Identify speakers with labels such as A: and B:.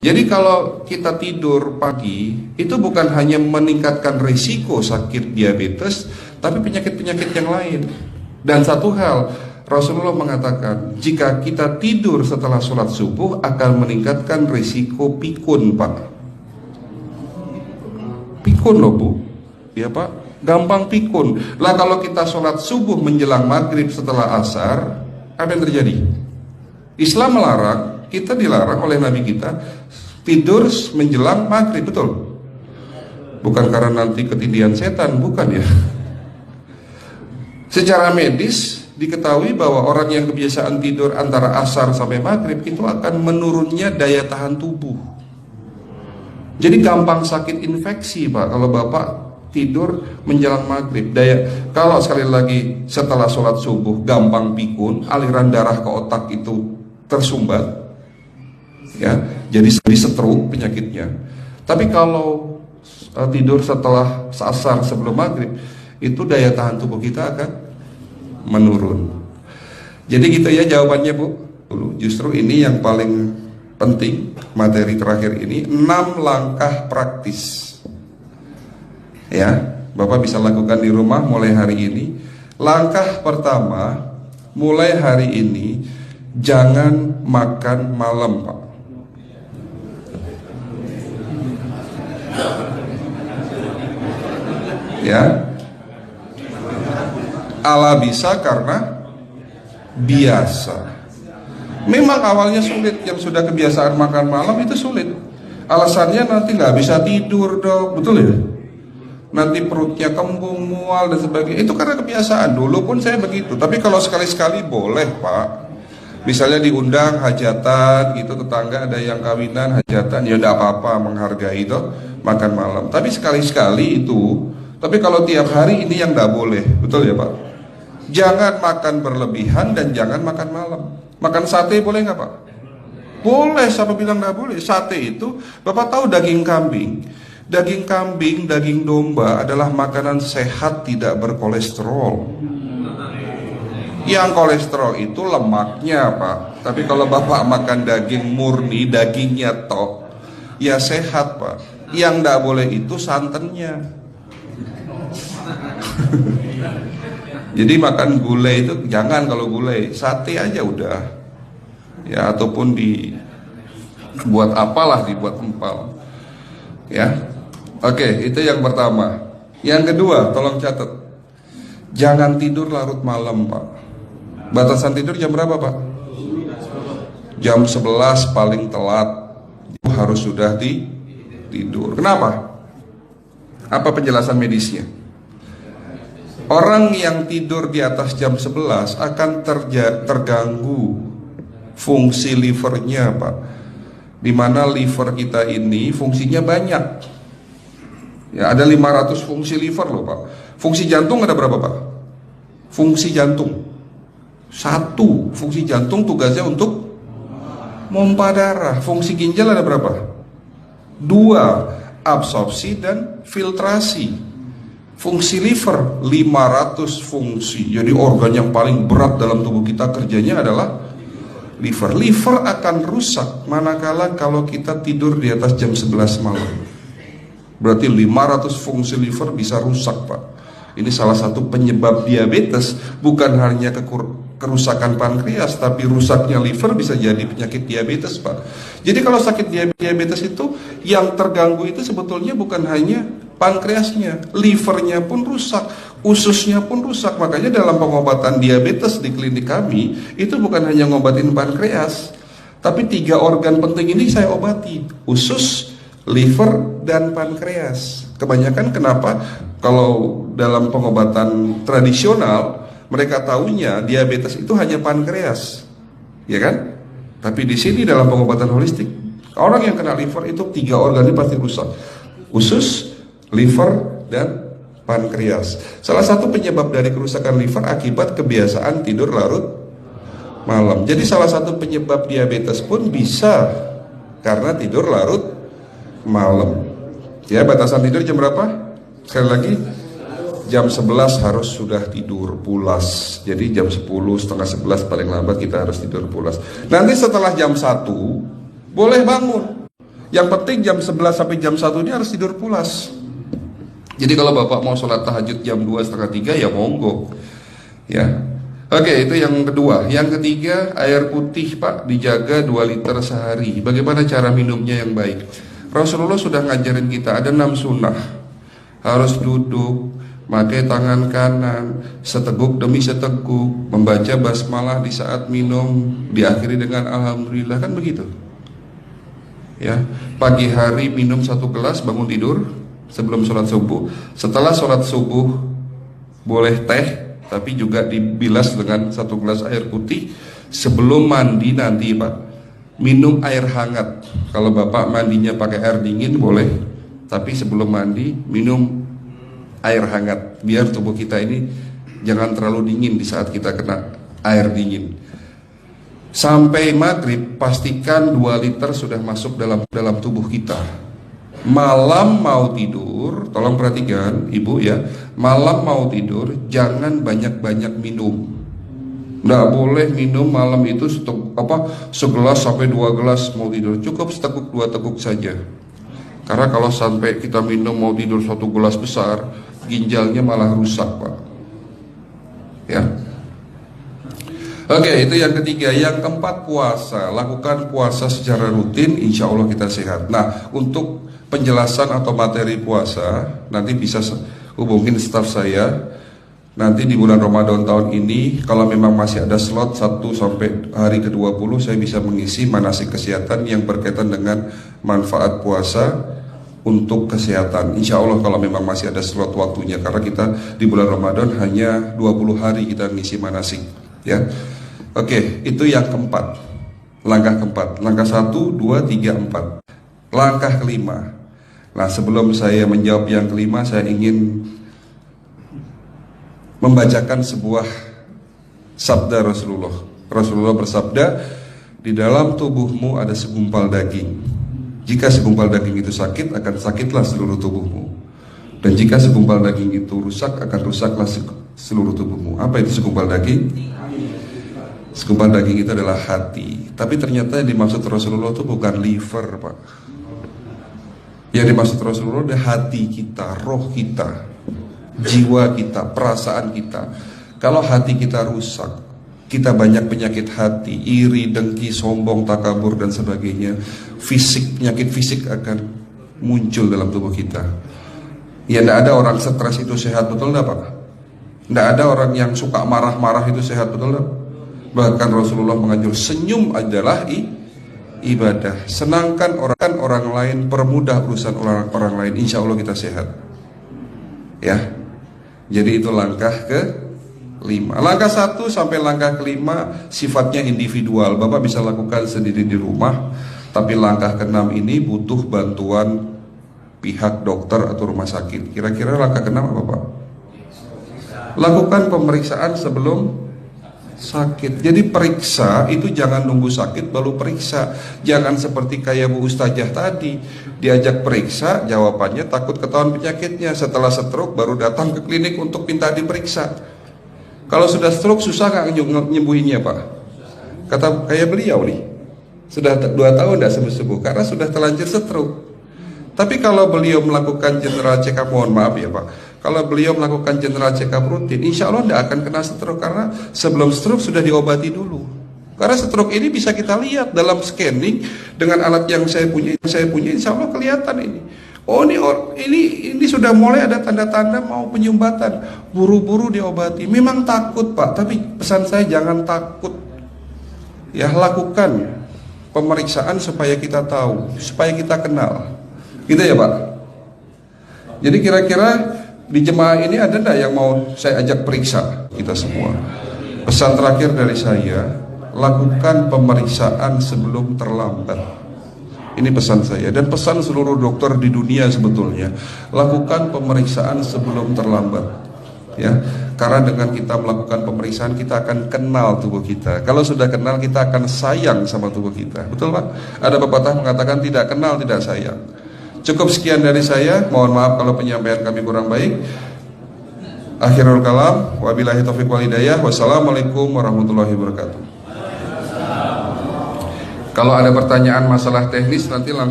A: Jadi kalau kita tidur pagi, itu bukan hanya meningkatkan risiko sakit diabetes, tapi penyakit-penyakit yang lain. Dan satu hal, Rasulullah mengatakan, jika kita tidur setelah sholat subuh akan meningkatkan risiko pikun, Pak. Pikun loh, Bu. Ya, Pak. Gampang pikun. Lah kalau kita sholat subuh menjelang maghrib setelah asar, apa yang terjadi? Islam melarang, kita dilarang oleh Nabi kita tidur menjelang maghrib, betul? Bukan karena nanti ketindihan setan, bukan ya. Secara medis diketahui bahwa orang yang kebiasaan tidur antara asar sampai maghrib itu akan menurunnya daya tahan tubuh. Jadi gampang sakit infeksi, Pak, kalau Bapak tidur menjelang maghrib. Kalau sekali lagi setelah sholat subuh gampang pikun, aliran darah ke otak itu tersumbat, ya, jadi stroke penyakitnya. Tapi kalau tidur setelah asar sebelum maghrib, itu daya tahan tubuh kita akan menurun. Jadi gitu ya jawabannya, Bu. Justru ini yang paling penting, materi terakhir ini 6 langkah praktis. Ya, Bapak bisa lakukan di rumah mulai hari ini. Langkah pertama, mulai hari ini jangan makan malam, Pak. Ya, ala bisa karena biasa. Memang awalnya sulit, yang sudah kebiasaan makan malam itu sulit. Alasannya nanti nggak bisa tidur, Dok, betul ya? Nanti perutnya kembung, mual dan sebagainya. Itu karena kebiasaan. Dulu pun saya begitu. Tapi kalau sekali-sekali boleh, Pak. Misalnya diundang hajatan gitu, tetangga ada yang kawinan, hajatan, ya udah apa-apa, menghargai itu makan malam. Tapi sekali-sekali itu. Tapi kalau tiap hari ini yang tidak boleh, betul ya, Pak? Jangan makan berlebihan dan jangan makan malam. Makan sate boleh nggak, Pak? Boleh, siapa bilang nggak boleh? Sate itu, Bapak tahu daging kambing. Daging kambing, daging domba adalah makanan sehat, tidak berkolesterol. Yang kolesterol itu lemaknya, Pak. Tapi kalau Bapak makan daging murni, dagingnya tok, ya sehat, Pak. Yang nggak boleh itu santannya. Jadi makan gulai itu jangan, kalau gulai sate aja udah, ya, ataupun dibuat apalah, dibuat empal, ya. Oke, itu yang pertama. Yang kedua, tolong catat, jangan tidur larut malam, Pak. Batasan tidur jam berapa, Pak? Jam 11 paling telat harus sudah tidur. Kenapa? Apa penjelasan medisnya? Orang yang tidur di atas jam 11 akan terganggu fungsi livernya, Pak. Dimana liver kita ini fungsinya banyak. Ya, ada 500 fungsi liver loh, Pak. Fungsi jantung ada berapa, Pak? Fungsi jantung 1. Fungsi jantung tugasnya untuk mompa darah. Fungsi ginjal ada berapa? 2. Absorpsi dan filtrasi. Fungsi liver 500 fungsi. Jadi organ yang paling berat dalam tubuh kita kerjanya adalah liver. Liver akan rusak manakala kalau kita tidur di atas jam 11 malam. Berarti 500 fungsi liver bisa rusak, Pak. Ini salah satu penyebab diabetes. Bukan hanya kerusakan pankreas, tapi rusaknya liver bisa jadi penyakit diabetes, Pak. Jadi kalau sakit diabetes itu yang terganggu itu sebetulnya bukan hanya pankreasnya, livernya pun rusak, ususnya pun rusak. Makanya dalam pengobatan diabetes di klinik kami itu bukan hanya ngobatin pankreas, tapi 3 organ penting ini saya obati: usus, liver, dan pankreas. Kebanyakan kenapa? Kalau dalam pengobatan tradisional mereka tahunya diabetes itu hanya pankreas, ya kan? Tapi di sini dalam pengobatan holistik, orang yang kena liver itu 3 organ ini pasti rusak: usus, liver, dan pankreas. Salah satu penyebab dari kerusakan liver akibat kebiasaan tidur larut malam. Jadi salah satu penyebab diabetes pun bisa karena tidur larut malam. Ya, batasan tidur jam berapa? Sekali lagi, jam 11 harus sudah tidur pulas. Jadi jam 10, setengah 11 paling lambat kita harus tidur pulas. Nanti setelah jam 1 boleh bangun. Yang penting jam 11 sampai jam 1 ini harus tidur pulas. Jadi kalau Bapak mau sholat tahajud jam 2, setengah 3 ya monggo. Ya. Oke, itu yang kedua. Yang ketiga, air putih Pak dijaga 2 liter sehari. Bagaimana cara minumnya yang baik? Rasulullah sudah ngajarin kita ada 6 sunnah. Harus duduk, pakai tangan kanan, seteguk demi seteguk, membaca basmalah di saat minum, diakhiri dengan alhamdulillah, kan begitu. Ya, pagi hari minum 1 gelas bangun tidur sebelum sholat subuh. Setelah sholat subuh boleh teh, tapi juga dibilas dengan 1 gelas air putih. Sebelum mandi nanti Pak, minum air hangat. Kalau Bapak mandinya pakai air dingin boleh, tapi sebelum mandi minum air hangat, biar tubuh kita ini jangan terlalu dingin di saat kita kena air dingin. Sampai maghrib pastikan 2 liter sudah masuk dalam tubuh kita. Malam mau tidur, tolong perhatikan Ibu ya, malam mau tidur jangan banyak-banyak minum. Nggak boleh minum malam itu segelas sampai 2 gelas mau tidur. Cukup seteguk 2 teguk saja. Karena kalau sampai kita minum mau tidur 1 gelas besar, ginjalnya malah rusak Pak. Ya. Oke, itu yang ketiga. Yang keempat, puasa. Lakukan puasa secara rutin, insya Allah kita sehat. Nah, untuk penjelasan atau materi puasa nanti bisa hubungin staf saya. Nanti di bulan Ramadan tahun ini, kalau memang masih ada slot 1 sampai hari ke-20, saya bisa mengisi manasik kesehatan yang berkaitan dengan manfaat puasa untuk kesehatan. Insya Allah kalau memang masih ada slot waktunya, karena kita di bulan Ramadan hanya 20 hari kita mengisi manasik. Ya, oke, itu yang keempat. Langkah keempat. Langkah 1, 2, 3, 4. Langkah kelima. Nah, sebelum saya menjawab yang kelima, saya ingin membacakan sebuah sabda Rasulullah. Rasulullah bersabda, di dalam tubuhmu ada segumpal daging. Jika segumpal daging itu sakit, akan sakitlah seluruh tubuhmu. Dan jika segumpal daging itu rusak, akan rusaklah seluruh tubuhmu. Apa itu segumpal daging? Segumpal daging itu adalah hati. Tapi ternyata yang dimaksud Rasulullah itu bukan liver Pak. Yang dimaksud Rasulullah adalah hati kita, roh kita, jiwa kita, perasaan kita. Kalau hati kita rusak, kita banyak penyakit hati, iri, dengki, sombong, takabur dan sebagainya. Penyakit fisik akan muncul dalam tubuh kita. Ya, tidak ada orang stres itu sehat, betul enggak Pak? Tidak ada orang yang suka marah-marah itu sehat, betul enggak? Bahkan Rasulullah mengajar senyum adalah ibadah. Senangkan orang lain, permudah urusan orang lain, insya Allah kita sehat. Ya, jadi itu langkah ke-5. Langkah 1 sampai langkah ke-5 sifatnya individual. Bapak bisa lakukan sendiri di rumah. Tapi langkah ke-6 ini butuh bantuan pihak dokter atau rumah sakit. Kira-kira langkah ke-6 apa Pak? Lakukan pemeriksaan sebelum sakit. Jadi periksa itu jangan nunggu sakit baru periksa. Jangan seperti kayak Bu Ustazah tadi, diajak periksa, jawabannya takut ketahuan penyakitnya. Setelah stroke baru datang ke klinik untuk minta diperiksa. Kalau sudah stroke susah nggak nyembuhinnya Pak? Kata kayak beliau nih, sudah 2 tahun tidak sembuh-sembuh karena sudah terlanjur stroke. Tapi kalau beliau melakukan general check up, mohon maaf ya Pak, kalau beliau melakukan general check up rutin, insya Allah tidak akan kena stroke, karena sebelum stroke sudah diobati dulu. Karena stroke ini bisa kita lihat dalam scanning dengan alat yang saya punya, insya Allah kelihatan ini. Oh ini sudah mulai ada tanda-tanda mau penyumbatan, buru-buru diobati. Memang takut Pak, tapi pesan saya jangan takut. Ya, lakukan pemeriksaan supaya kita tahu, supaya kita kenal. Gitu ya Pak. Jadi kira-kira di jemaah ini ada enggak yang mau saya ajak periksa kita semua? Pesan terakhir dari saya, lakukan pemeriksaan sebelum terlambat. Ini pesan saya dan pesan seluruh dokter di dunia sebetulnya. Lakukan pemeriksaan sebelum terlambat. Ya, karena dengan kita melakukan pemeriksaan kita akan kenal tubuh kita. Kalau sudah kenal kita akan sayang sama tubuh kita. Betul Pak? Ada pepatah mengatakan tidak kenal tidak sayang. Cukup sekian dari saya. Mohon maaf kalau penyampaian kami kurang baik. Akhirul kalam, wabillahi taufiq wal hidayah. Wassalamualaikum warahmatullahi wabarakatuh. Kalau ada pertanyaan masalah teknis nanti langsung